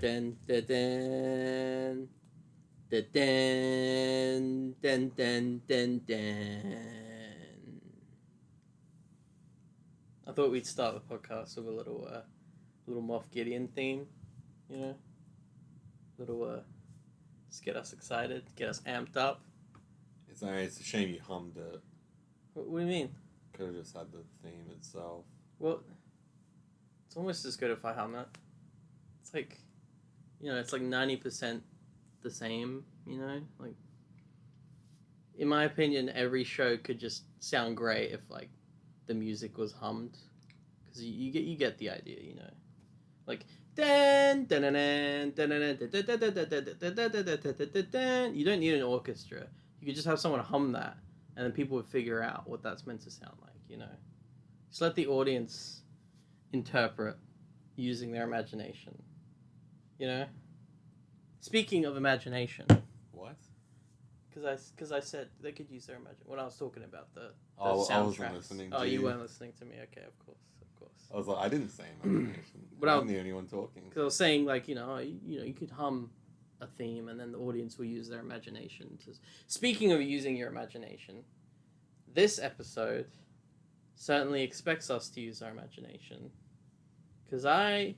Da-dun, da-dun, da-dun, dun, dun, dun, dun. I thought we'd start the podcast with a little Moff Gideon theme, you know, just get us excited, get us amped up. It's a shame you hummed it. What do you mean? Could have just had the theme itself. Well, it's almost as good if I hum it. It's like, it's like 90% the same, like, in my opinion, every show could just sound great if, like, the music was hummed, because you get the idea, like, you don't need an orchestra. You could just have someone hum that, and then people would figure out what that's meant to sound like, Just let the audience interpret using their imagination, Speaking of imagination. What? Because I said they could use their imagination when I was talking about the soundtracks. I wasn't listening to you. Oh, you weren't listening to me. Okay, of course. I was like, I didn't say imagination. But I'm the only one talking. Because I was saying, like, you could hum a theme, and then the audience will use their imagination. Speaking of using your imagination, this episode certainly expects us to use our imagination. Because I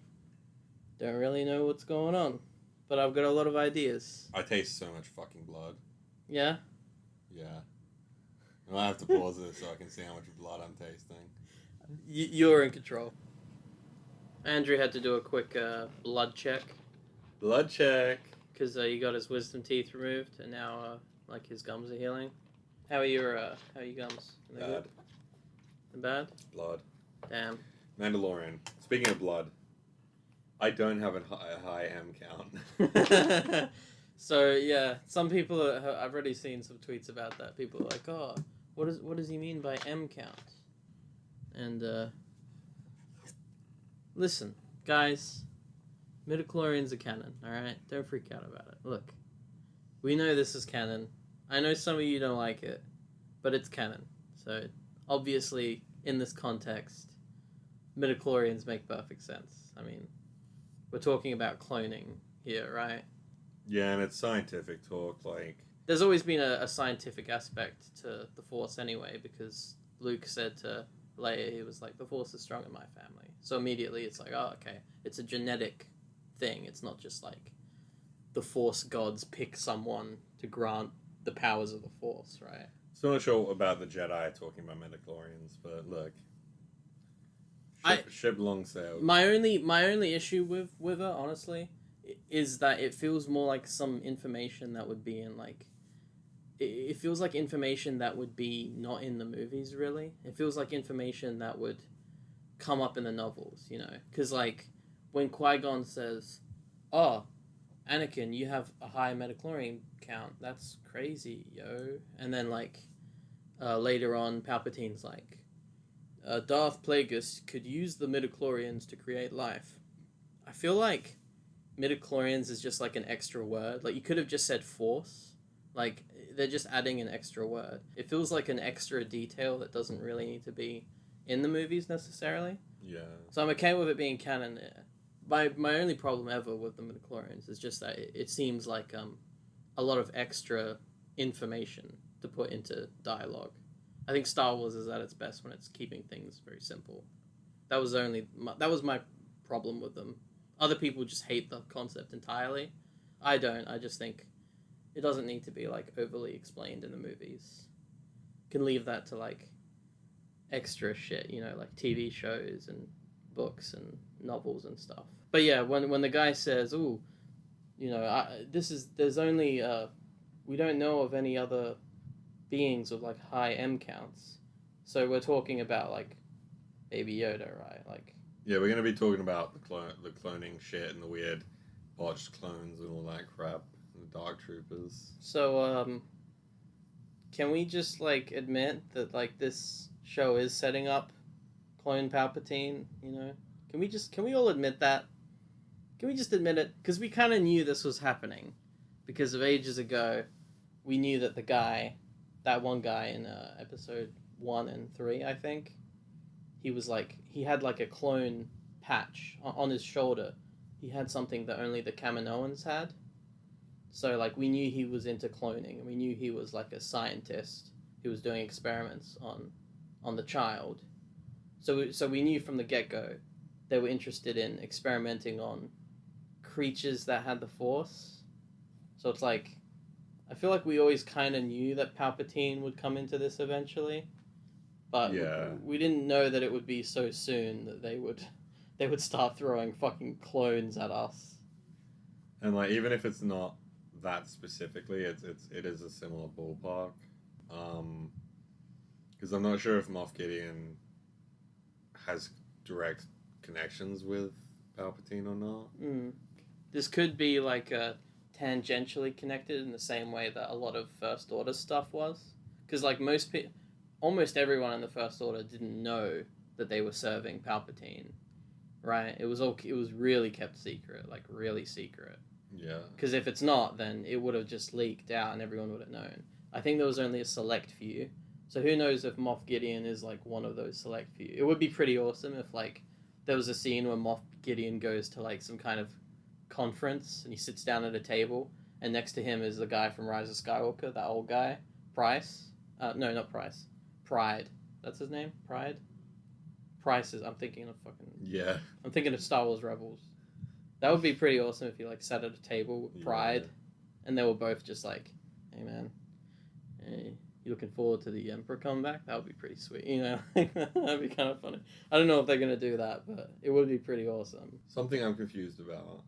don't really know what's going on, but I've got a lot of ideas. I taste so much fucking blood. Yeah? Yeah. And I have to pause this so I can see how much blood I'm tasting. You're in control. Andrew had to do a quick blood check. Blood check. Because he got his wisdom teeth removed, and now like his gums are healing. How are your gums? Are they Bad. Good? Bad? Blood. Damn. Mandalorian. Speaking of blood, I don't have a high M count. So yeah, some people I've already seen some tweets about that. People are like, "Oh, what does he mean by M count?" And listen, guys, midichlorians are canon. All right, don't freak out about it. Look, we know this is canon. I know some of you don't like it, but it's canon. So obviously, in this context, midichlorians make perfect sense. I mean, we're talking about cloning here, right? Yeah, and it's scientific talk, like... There's always been a scientific aspect to the Force anyway, because Luke said to Leia, he was like, the Force is strong in my family. So immediately it's like, oh, okay, it's a genetic thing. It's not just like the Force gods pick someone to grant the powers of the Force, right? Still not sure about the Jedi talking about midichlorians, but look... Ship long sailed. My only issue with it, honestly, is that it feels more like some information that would be in, like... It feels like information that would be not in the movies, really. It feels like information that would come up in the novels, Because, like, when Qui-Gon says, oh, Anakin, you have a high midichlorian count. That's crazy, yo. And then, like, later on, Palpatine's like, Darth Plagueis could use the midichlorians to create life. I feel like midichlorians is just like an extra word. Like, you could have just said Force. Like, they're just adding an extra word. It feels like an extra detail that doesn't really need to be in the movies necessarily. Yeah. So I'm okay with it being canon. My only problem ever with the midichlorians is just that it seems like a lot of extra information to put into dialogue. I think Star Wars is at its best when it's keeping things very simple. That was my problem with them. Other people just hate the concept entirely. I don't. I just think it doesn't need to be, like, overly explained in the movies. You can leave that to, like, extra shit, like TV shows and books and novels and stuff. But yeah, when the guy says, ooh, there's only, we don't know of any other beings with, like, high M counts. So we're talking about, like, Baby Yoda, right? Like, yeah, we're going to be talking about the cloning shit and the weird botched clones and all that crap. And the Dark Troopers. So, can we just, like, admit that, like, this show is setting up clone Palpatine, Can we all admit that? Can we just admit it? Because we kind of knew this was happening. Because of ages ago, we knew that that one guy in episode 1 and 3, I think, he had like a clone patch on his shoulder. he had something that only the Kaminoans had. So like we knew he was into cloning, and we knew he was like a scientist who was doing experiments on the child. So we knew from the get-go they were interested in experimenting on creatures that had the Force. So it's like, I feel like we always kind of knew that Palpatine would come into this eventually, but Yeah. we didn't know that it would be so soon that they would start throwing fucking clones at us. And like, even if it's not that specifically, it is a similar ballpark. Because I'm not sure if Moff Gideon has direct connections with Palpatine or not. This could be like tangentially connected in the same way that a lot of First Order stuff was. Because like almost everyone in the First Order didn't know that they were serving Palpatine, right? It was really kept secret, like really secret. Yeah. Because if it's not, then it would have just leaked out and everyone would have known. I think there was only a select few. So who knows if Moff Gideon is like one of those select few. It would be pretty awesome if like there was a scene where Moff Gideon goes to like some kind of conference and he sits down at a table and next to him is the guy from Rise of Skywalker, that old guy, Price. No, not Price. Pride. That's his name? Pride? Price is... I'm thinking of Star Wars Rebels. That would be pretty awesome if you like sat at a table with Pride and they were both just like, hey man, hey, you looking forward to the Emperor coming back? That would be pretty sweet, you know? That'd be kind of funny. I don't know if they're going to do that, but it would be pretty awesome. Something I'm confused about.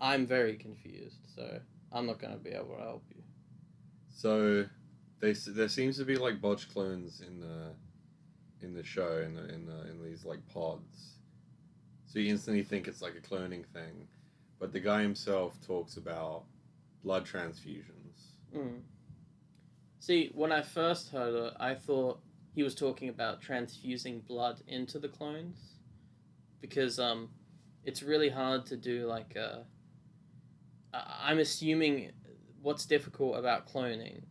I'm very confused, so I'm not going to be able to help you. So, there seems to be like botched clones in the show, in these like pods. So you instantly think it's like a cloning thing, but the guy himself talks about blood transfusions. See, when I first heard it, I thought he was talking about transfusing blood into the clones, because it's really hard to do like a... I'm assuming what's difficult about cloning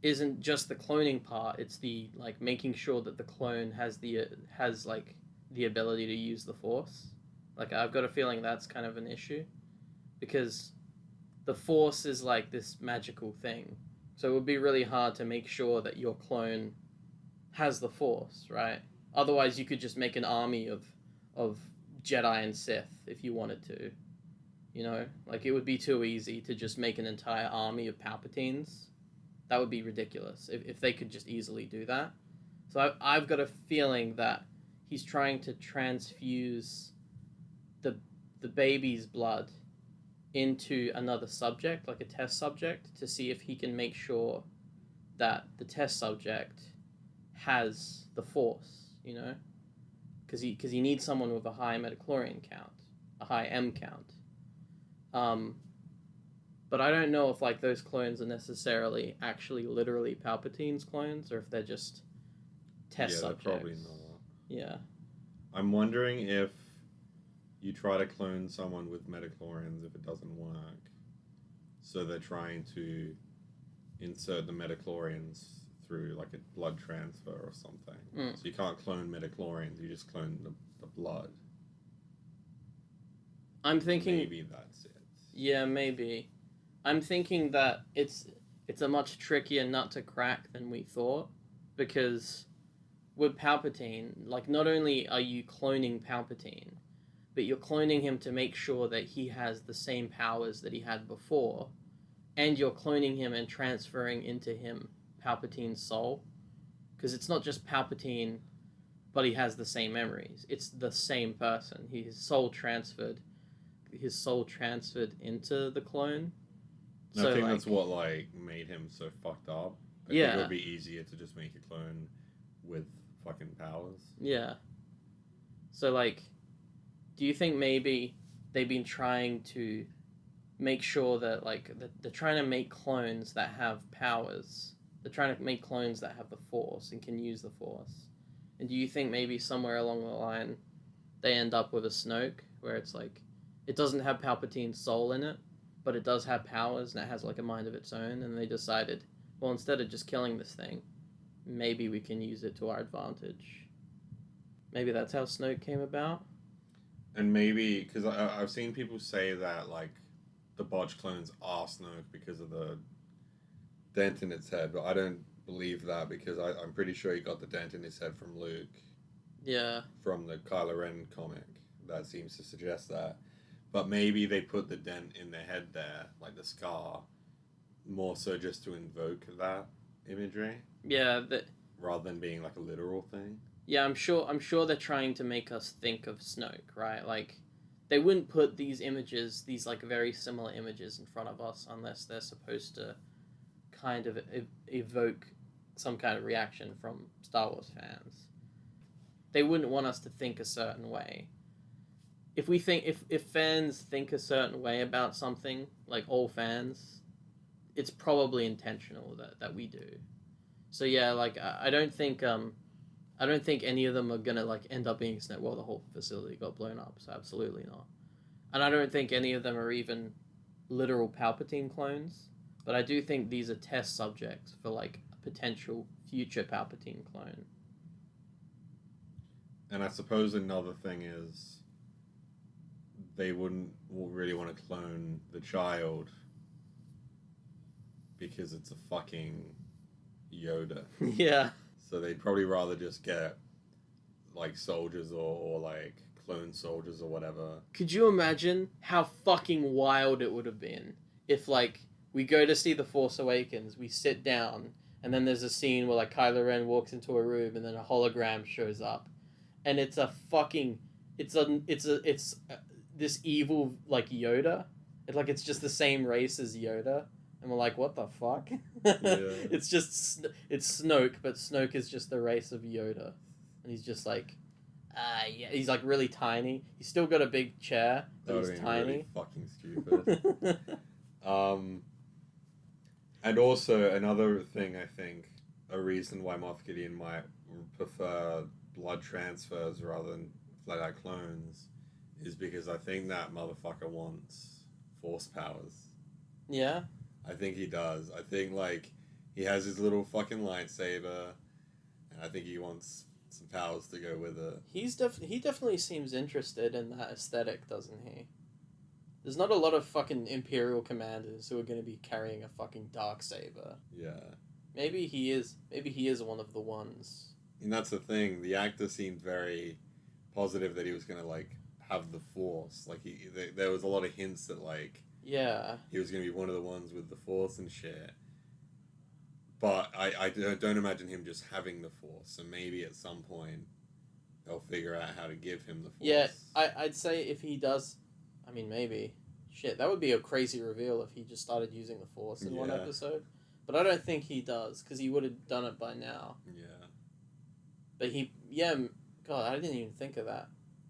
isn't just the cloning part, it's the like making sure that the clone has like the ability to use the Force. Like I've got a feeling that's kind of an issue, because the Force is like this magical thing. So it would be really hard to make sure that your clone has the Force, right? Otherwise you could just make an army of Jedi and Sith if you wanted to. You know? Like it would be too easy to just make an entire army of Palpatines. That would be ridiculous if they could just easily do that. So I've got a feeling that he's trying to transfuse the baby's blood into another subject, like a test subject, to see if he can make sure that the test subject has the Force, you know? Because he needs someone with a high metachlorian count, a high M count. But I don't know if like those clones are necessarily actually literally Palpatine's clones, or if they're just test subjects. They're probably not. Yeah. I'm wondering if you try to clone someone with metachlorians, if it doesn't work, so they're trying to insert the metachlorians through like a blood transfer or something. So you can't clone metachlorians, you just clone the blood. I'm thinking maybe that's it. Yeah, maybe. I'm thinking that it's a much trickier nut to crack than we thought, because with Palpatine, like not only are you cloning Palpatine, but you're cloning him to make sure that he has the same powers that he had before, and you're cloning him and transferring into him Palpatine's soul, because it's not just Palpatine, but he has the same memories. It's the same person. His soul transferred into the clone. So I think that's what like made him so fucked up. I think it would be easier to just make a clone with fucking powers. Yeah. So like, do you think maybe they've been trying to make sure that like they're trying to make clones that have powers? They're trying to make clones that have the Force and can use the Force. And do you think maybe somewhere along the line they end up with a Snoke where it's like it doesn't have Palpatine's soul in it, but it does have powers and it has like a mind of its own, and they decided, well, instead of just killing this thing, maybe we can use it to our advantage. Maybe that's how Snoke came about. And maybe because I've seen people say that like the Botch clones are Snoke because of the dent in its head, but I don't believe that because I'm pretty sure he got the dent in his head from Luke. Yeah. From the Kylo Ren comic, that seems to suggest that. But maybe they put the dent in the head there, like the scar, more so just to invoke that imagery. Yeah. Rather than being like a literal thing. Yeah, I'm sure they're trying to make us think of Snoke, right? Like, they wouldn't put these images, these like very similar images in front of us unless they're supposed to kind of evoke some kind of reaction from Star Wars fans. They wouldn't want us to think a certain way. If we think if fans think a certain way about something, like all fans, it's probably intentional that we do. So yeah, like I don't think any of them are gonna like end up being Snoke. Well, the whole facility got blown up, so absolutely not. And I don't think any of them are even literal Palpatine clones. But I do think these are test subjects for like a potential future Palpatine clone. And I suppose another thing is they wouldn't really want to clone the child because it's a fucking Yoda. Yeah. So they'd probably rather just get like soldiers or like clone soldiers or whatever. Could you imagine how fucking wild it would have been if like we go to see The Force Awakens, we sit down, and then there's a scene where like Kylo Ren walks into a room and then a hologram shows up, and it's a fucking it's this evil like Yoda. It's just the same race as Yoda. And we're like, what the fuck? Yeah. It's Snoke, but Snoke is just the race of Yoda. And he's just like, yeah. He's like really tiny. He's still got a big chair, but he's tiny. Really fucking stupid. And also another thing, I think, a reason why Moff Gideon might prefer blood transfers rather than flat out clones is because I think that motherfucker wants force powers. Yeah? I think he does. I think, like, he has his little fucking lightsaber, and I think he wants some powers to go with it. He definitely seems interested in that aesthetic, doesn't he? There's not a lot of fucking Imperial commanders who are going to be carrying a fucking darksaber. Yeah. Maybe he is one of the ones. And that's the thing. The actor seemed very positive that he was going to, like, have the Force. Like, there was a lot of hints that, like, yeah, he was going to be one of the ones with the Force and shit. But I don't imagine him just having the Force. So maybe at some point they'll figure out how to give him the Force. Yeah, I'd say if he does, I mean, maybe. Shit, that would be a crazy reveal if he just started using the Force in one episode. But I don't think he does, because he would have done it by now. Yeah. But God, I didn't even think of that.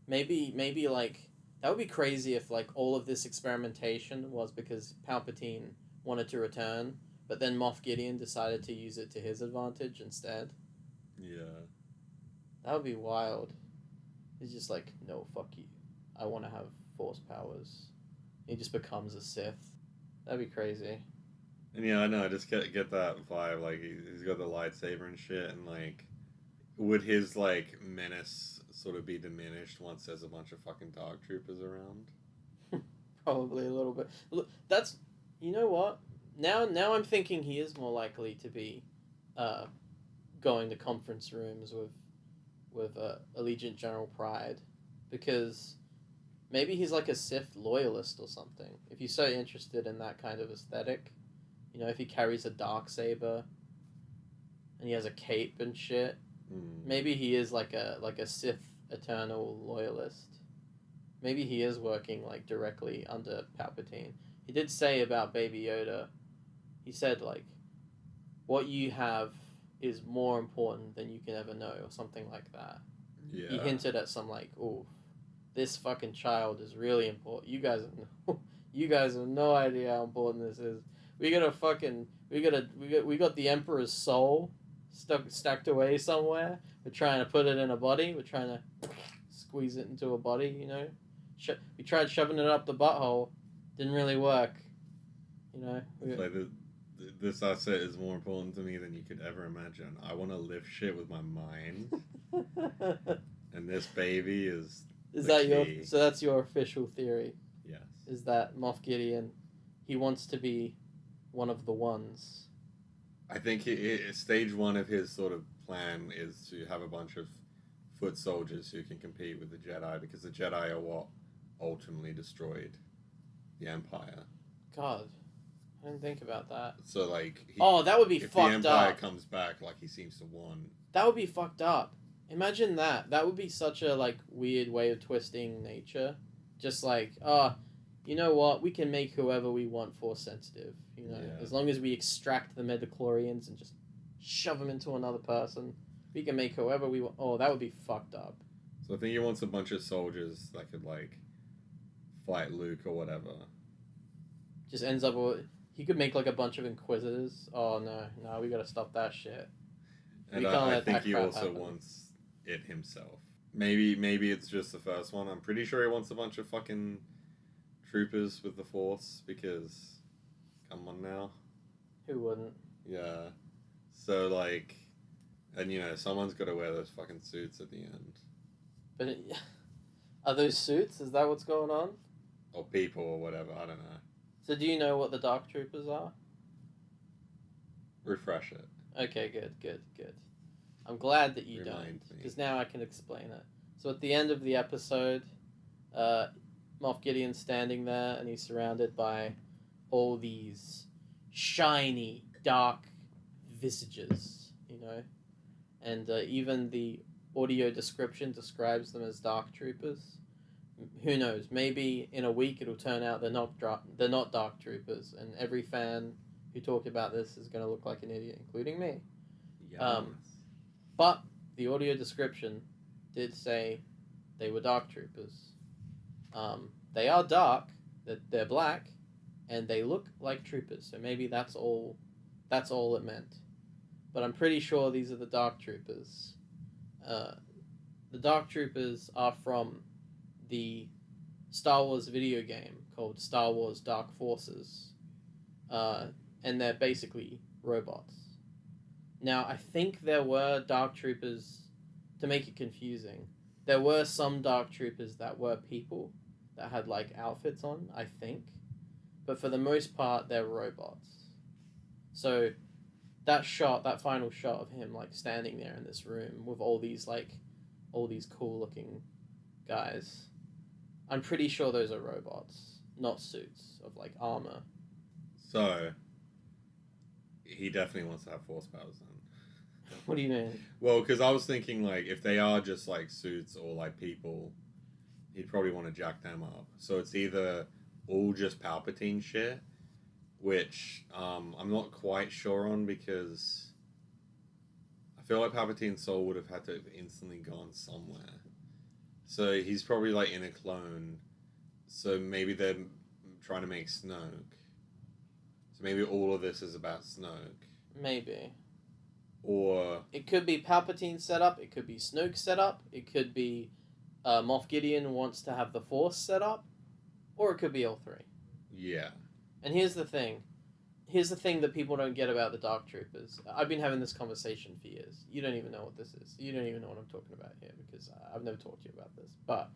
Maybe like, that would be crazy if, like, all of this experimentation was because Palpatine wanted to return, but then Moff Gideon decided to use it to his advantage instead. Yeah. That would be wild. He's just like, no, fuck you. I want to have Force powers. He just becomes a Sith. That'd be crazy. And yeah, I know, I just get that vibe, like, he's got the lightsaber and shit, and, like, would his, like, menace sort of be diminished once there's a bunch of fucking Dark Troopers around? Probably a little bit. Look, that's, you know what? Now I'm thinking he is more likely to be going to conference rooms with Allegiant General Pride, because maybe he's like a Sith loyalist or something. If he's so interested in that kind of aesthetic, you know, if he carries a darksaber and he has a cape and shit, maybe he is like a Sith eternal loyalist. Maybe he is working like directly under Palpatine. He did say about Baby Yoda, he said like, what you have is more important than you can ever know, or something like that. Yeah. He hinted at some like, oh, this fucking child is really important. You guys have no idea how important this is. We got the Emperor's soul stacked away somewhere. We're trying to put it in a body. We're trying to squeeze it into a body, you know. We tried shoving it up the butthole. Didn't really work. You know. Like this asset is more important to me than you could ever imagine. I want to lift shit with my mind. And this baby is Is the that your? key. So that's your official theory? Yes. Is that Moff Gideon? He wants to be one of the ones. I think stage one of his sort of plan is to have a bunch of foot soldiers who can compete with the Jedi, because the Jedi are what ultimately destroyed the Empire. God, I didn't think about that. So like, that would be if fucked the Empire up. comes back, like he seems to want. That would be fucked up. Imagine that. That would be such a like weird way of twisting nature. Just like, you know what? We can make whoever we want force sensitive. You know, Yeah. as long as we extract the midichlorians and just shove them into another person, we can make whoever we want. Oh, that would be fucked up. So I think he wants a bunch of soldiers that could like fight Luke or whatever. Just ends up with, he could make like a bunch of inquisitors. Oh no, we gotta stop that shit. And We can't I let think that he crap also happen. wants it himself. Maybe it's just the first one. I'm pretty sure he wants a bunch of fucking troopers with the Force, because come on now. Who wouldn't? Yeah. So like, and you know, someone's got to wear those fucking suits at the end. But are those suits? Is that what's going on? Or people or whatever, I don't know. So do you know what the Dark Troopers are? Refresh it. Okay, good. I'm glad that you Remind don't, me. because now I can explain it. So at the end of the episode, Moff Gideon's standing there, and he's surrounded by all these shiny, dark visages, you know? And even the audio description describes them as Dark Troopers. Who knows? Maybe in a week it'll turn out they're not Dark Troopers, and every fan who talked about this is going to look like an idiot, including me. Yes. But the audio description did say they were Dark Troopers. They are dark, they're black, and they look like troopers. So maybe that's all it meant. But I'm pretty sure these are the Dark Troopers. The Dark Troopers are from the Star Wars video game called Star Wars Dark Forces. And they're basically robots. Now, I think there were Dark Troopers, to make it confusing, there were some Dark Troopers that were people that had, like, outfits on, I think. But for the most part, they're robots. So, that final shot of him, like, standing there in this room with all these cool-looking guys, I'm pretty sure those are robots, not suits of, like, armor. So, he definitely wants to have Force powers then. What do you mean? Well, because I was thinking, like, if they are just, like, suits or, like, people, he'd probably want to jack them up. So it's either all just Palpatine shit, which I'm not quite sure on, because I feel like Palpatine's soul would have had to have instantly gone somewhere. So he's probably, like, in a clone. So maybe they're trying to make Snoke. So maybe all of this is about Snoke. Maybe. Or it could be Palpatine set up, it could be Snoke set up, it could be Moff Gideon wants to have the Force set up, or it could be all three. Yeah. And here's the thing that people don't get about the Dark Troopers. I've been having this conversation for years. You don't even know what this is. You don't even know what I'm talking about here, because I've never talked to you about this. But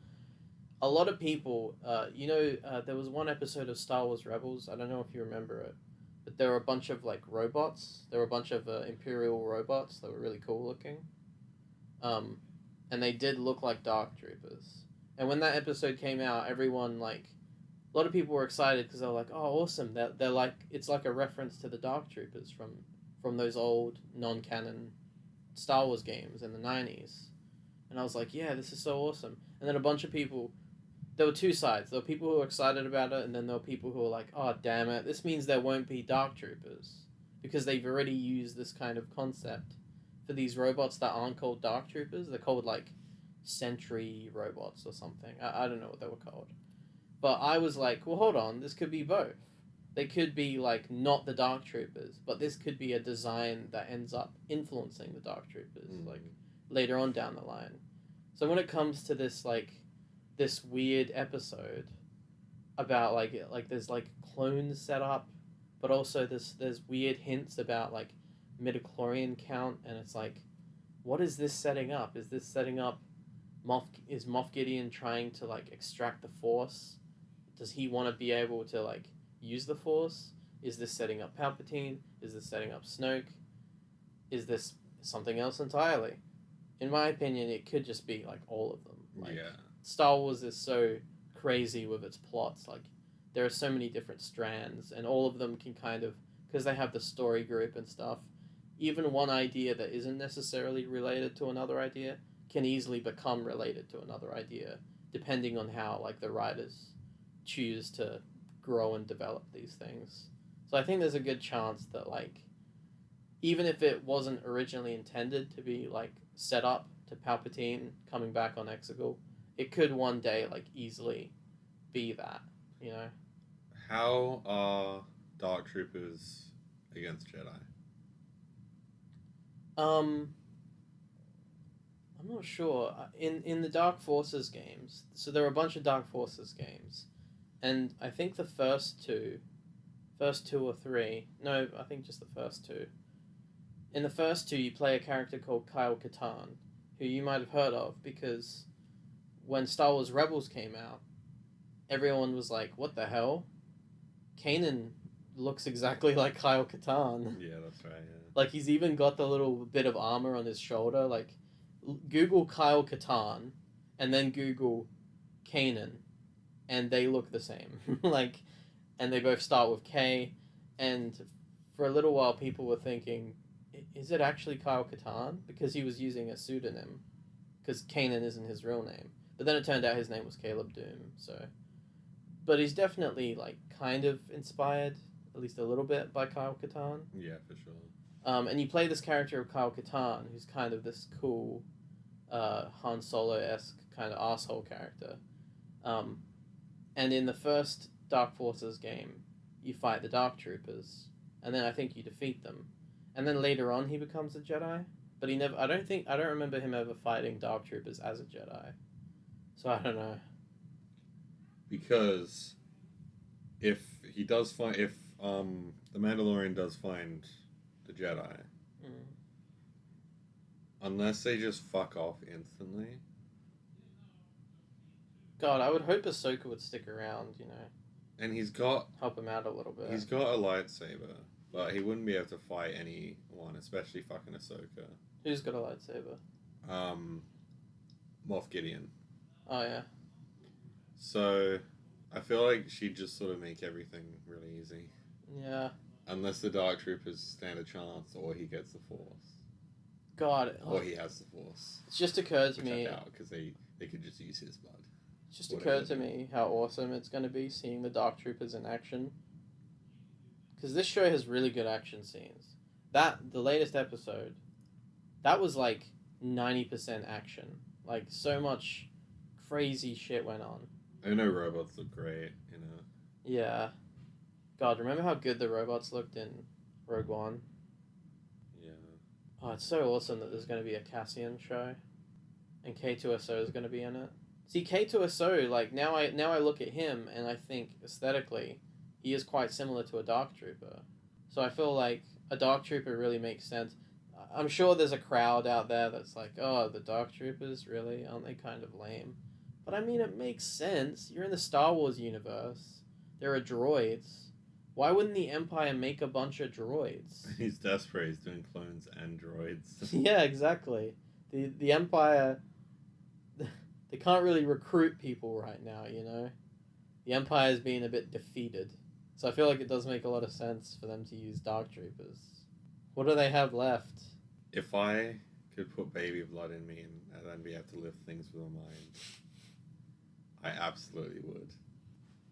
a lot of people, there was one episode of Star Wars Rebels, I don't know if you remember it, but there were a bunch of, like, robots. There were a bunch of Imperial robots that were really cool looking. And they did look like Dark Troopers. And when that episode came out, everyone, like, a lot of people were excited because they were like, oh, awesome. They're like, it's like a reference to the Dark Troopers from those old non-canon Star Wars games in the 90s. And I was like, yeah, this is so awesome. And then a bunch of people, there were two sides. There were people who were excited about it, and then there were people who were like, oh, damn it, this means there won't be Dark Troopers, because they've already used this kind of concept for these robots that aren't called Dark Troopers. They're called, like, Sentry robots or something. I don't know what they were called. But I was like, well, hold on, this could be both. They could be, like, not the Dark Troopers, but this could be a design that ends up influencing the Dark Troopers, like, later on down the line. So when it comes to this, like, this weird episode about, like there's, like, clones set up, but also there's weird hints about, like, midichlorian count, and it's like, what is this setting up? Is this setting up Moff Gideon trying to like extract the Force? Does he want to be able to like use the Force? Is this setting up Palpatine? Is this setting up Snoke? Is this something else entirely? In my opinion, it could just be like all of them. Like, Yeah. Star Wars is so crazy with its plots. Like, there are so many different strands, and all of them can kind of, because they have the story group and stuff, even one idea that isn't necessarily related to another idea can easily become related to another idea, depending on how like the writers choose to grow and develop these things. So I think there's a good chance that like even if it wasn't originally intended to be like set up to Palpatine coming back on Exegol, it could one day like easily be that, you know. How are Dark Troopers against Jedi? I'm not sure. In the Dark Forces games, so there are a bunch of Dark Forces games, and I think the first two or three, no, I think just the first two. In the first two, you play a character called Kyle Katarn, who you might have heard of because when Star Wars Rebels came out, everyone was like, "What the hell? Kanan looks exactly like Kyle Katarn." Yeah, that's right. Yeah. Like he's even got the little bit of armor on his shoulder. Like, Google Kyle Katarn, and then Google Kanan, and they look the same. Like, and they both start with K. And for a little while, people were thinking, is it actually Kyle Katarn? Because he was using a pseudonym. Because Kanan isn't his real name. But then it turned out his name was Caleb Doom. So, but he's definitely like kind of inspired, at least a little bit, by Kyle Katarn. Yeah, for sure. And you play this character of Kyle Katarn, who's kind of this cool, Han Solo-esque kind of asshole character. And in the first Dark Forces game, you fight the Dark Troopers, and then I think you defeat them. And then later on, he becomes a Jedi, but he never. I don't remember him ever fighting Dark Troopers as a Jedi. So I don't know. Because if he does find, if the Mandalorian does find the Jedi, unless they just fuck off instantly. God, I would hope Ahsoka would stick around, you know. And he's got help him out a little bit. He's got a lightsaber, but he wouldn't be able to fight anyone, especially fucking Ahsoka. Who's got a lightsaber? Moff Gideon. Oh yeah. So, I feel like she'd just sort of make everything really easy. Yeah. Unless the Dark Troopers stand a chance, or he gets the Force. God. Or he has the Force. It's just occurred to me. Because they could just use his blood. It just occurred to me how awesome it's going to be seeing the Dark Troopers in action. Because this show has really good action scenes. The latest episode, that was like 90% action. Like, so much crazy shit went on. I know robots look great, you know. Yeah. God, remember how good the robots looked in Rogue One? Yeah. Oh, it's so awesome that there's going to be a Cassian show. And K2SO is going to be in it. See, K2SO, like, now I look at him and I think, aesthetically, he is quite similar to a Dark Trooper. So I feel like a Dark Trooper really makes sense. I'm sure there's a crowd out there that's like, oh, the Dark Troopers, really? Aren't they kind of lame? But I mean, it makes sense. You're in the Star Wars universe. There are droids. Why wouldn't the Empire make a bunch of droids? He's desperate. He's doing clones and droids. Yeah, exactly. The Empire... They can't really recruit people right now, you know? The Empire's being a bit defeated. So I feel like it does make a lot of sense for them to use Dark Troopers. What do they have left? If I could put baby blood in me and then be able to lift things with my mind, I absolutely would.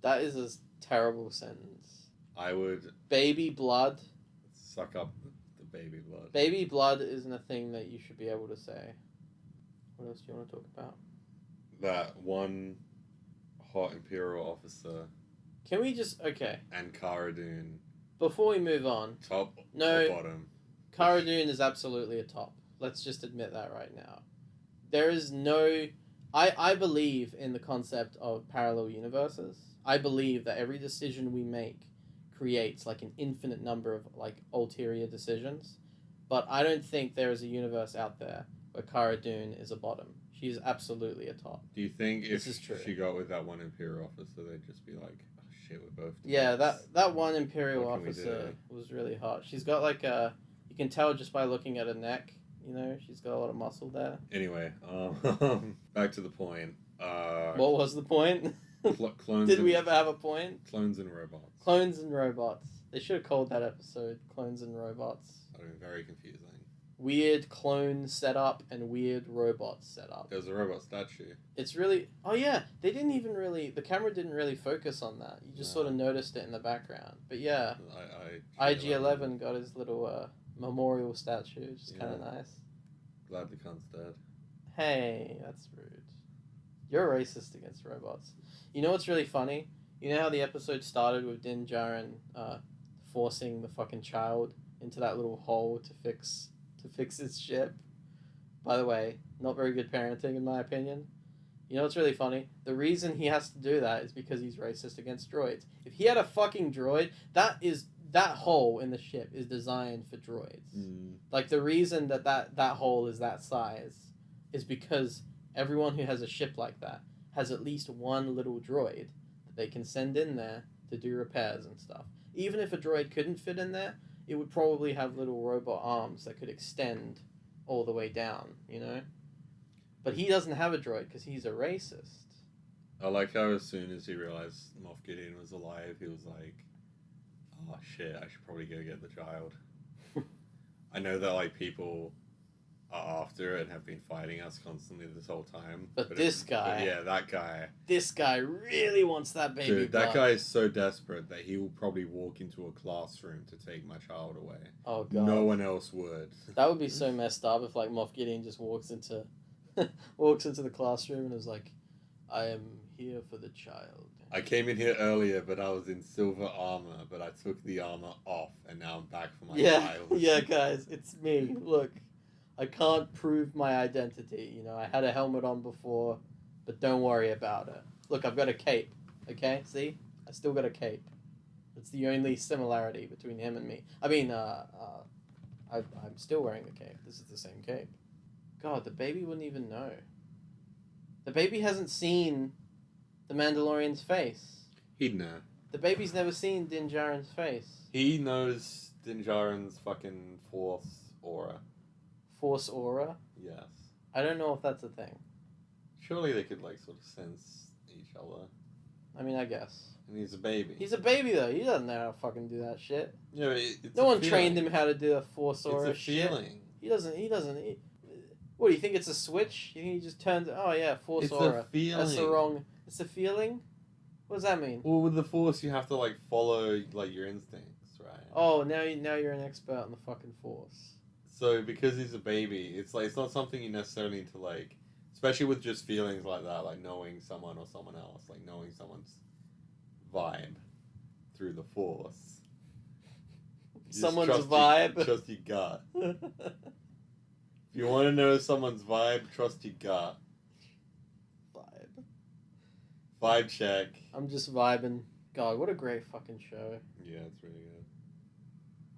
That is a terrible sentence. I would... Baby blood? Suck up the baby blood. Baby blood isn't a thing that you should be able to say. What else do you want to talk about? That one hot Imperial officer. Can we just... Okay. And Cara Dune. Before we move on... Top no, or bottom? Cara Dune is absolutely a top. Let's just admit that right now. There is no... I believe in the concept of parallel universes. I believe that every decision we make creates like an infinite number of like ulterior decisions. But I don't think there is a universe out there where Cara Dune is a bottom. She's absolutely a top. Do you think if This is true. she got with that one Imperial officer, they'd just be like, oh shit, we're both Yeah, dicks. that one Imperial What can we officer do? was really hot. She's got like a, you can tell just by looking at her neck, you know, she's got a lot of muscle there. Anyway, back to the point. What was the point? Clones. Did we ever have a point? Clones and robots. Clones and robots. They should have called that episode Clones and Robots. I mean, very confusing. Weird clone setup and weird robot setup. There's a robot statue. It's really... Oh yeah, they didn't even really... The camera didn't really focus on that. You just sort of noticed it in the background. But yeah, IG-11 got his little memorial statue, which is kind of nice. Glad the cunt's dead. Hey, that's rude. You're racist against robots. You know what's really funny? You know how the episode started with Din Djarin forcing the fucking child into that little hole to fix his ship? By the way, not very good parenting in my opinion. You know what's really funny? The reason he has to do that is because he's racist against droids. If he had a fucking droid, that hole in the ship is designed for droids. Like the reason that hole is that size is because everyone who has a ship like that has at least one little droid that they can send in there to do repairs and stuff. Even if a droid couldn't fit in there, it would probably have little robot arms that could extend all the way down, you know? But he doesn't have a droid because he's a racist. I like how as soon as he realized Moff Gideon was alive, he was like, oh shit, I should probably go get the child. I know that like people are after it and have been fighting us constantly this whole time. But this guy... yeah, that guy. This guy really wants that baby. Dude, that guy is so desperate that he will probably walk into a classroom to take my child away. Oh, God. No one else would. That would be so messed up if, like, Moff Gideon just walks into the classroom and is like, I am here for the child. I came in here earlier, but I was in silver armor, but I took the armor off, and now I'm back for my child. Yeah, guys, it's me. Look. I can't prove my identity. You know, I had a helmet on before, but don't worry about it. Look, I've got a cape. Okay, see? I still got a cape. It's the only similarity between him and me. I mean, I'm still wearing the cape. This is the same cape. God, the baby wouldn't even know. The baby hasn't seen the Mandalorian's face. He'd know. The baby's never seen Din Djarin's face. He knows Din Djarin's fucking Force aura. Force aura? Yes. I don't know if that's a thing. Surely they could, like, sort of sense each other. I mean, I guess. And he's a baby. He's a baby, though. He doesn't know how to fucking do that shit. Yeah, it's no one trained him how to do a Force aura shit. It's a feeling. He doesn't. What, do you think it's a switch? You think he just turns... Oh, yeah, Force aura. It's a feeling. That's the wrong... It's a feeling? What does that mean? Well, with the Force, you have to, like, follow, like, your instincts, right? Oh, now you're an expert on the fucking Force. So, because he's a baby, it's like, it's not something you necessarily need to, like, especially with just feelings like that, like knowing someone or someone else, like knowing someone's vibe through the Force. Someone's vibe? Trust your gut. If you want to know someone's vibe, trust your gut. Vibe check. I'm just vibing. God, what a great fucking show. Yeah, it's really good.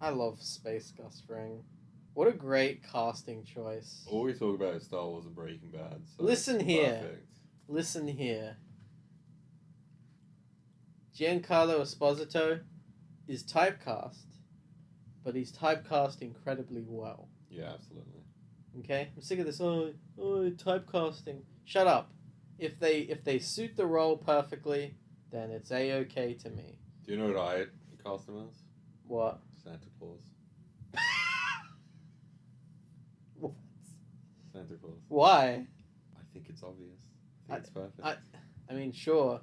I love Space Gus Fring. What a great casting choice. All we talk about is Star Wars and Breaking Bad. So Listen here. perfect. Listen here. Giancarlo Esposito is typecast, but he's typecast incredibly well. Yeah, absolutely. Okay? I'm sick of this, typecasting. Shut up. If they suit the role perfectly, then it's A-okay to me. Do you know what I cast him as? What? Santa Claus. What? Santa Claus. Why? I think it's obvious. I think it's perfect. I mean, sure.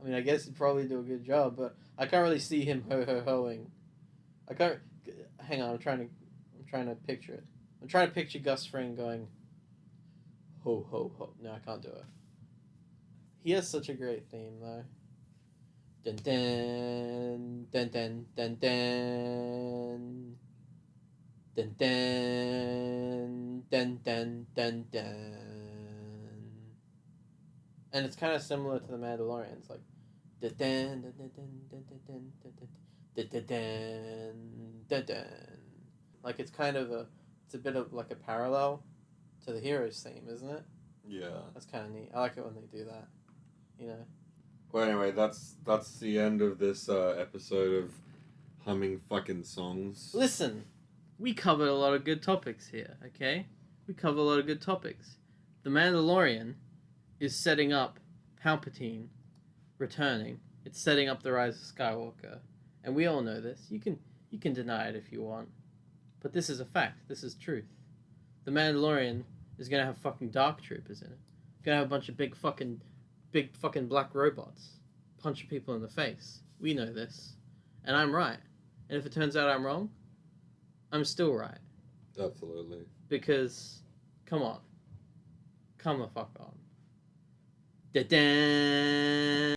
I mean, I guess he'd probably do a good job, but I can't really see him ho-ho-hoing. I can't... Hang on, I'm trying to picture it. I'm trying to picture Gus Fring going, ho-ho-ho. No, I can't do it. He has such a great theme, though. Dun dun dun dun dun dun dun dun dun dun dun dun. And it's kind of similar to the Mandalorians, like dun dun dun dun dun dun dun dun dun dun dun dun. Like it's a bit of like a parallel to the hero's theme, isn't it? Yeah. That's kind of neat. I like it when they do that. You know. Well, anyway, that's the end of this episode of humming fucking songs. Listen, we covered a lot of good topics here. Okay, we covered a lot of good topics. The Mandalorian is setting up Palpatine returning. It's setting up the rise of Skywalker, and we all know this. You can deny it if you want, but this is a fact. This is truth. The Mandalorian is gonna have fucking dark troopers in it. Gonna have a bunch of big fucking black robots punching people in the face. We know this, and I'm right. And if it turns out I'm wrong, I'm still right. Absolutely. Because, come on, come the fuck on. Da-da!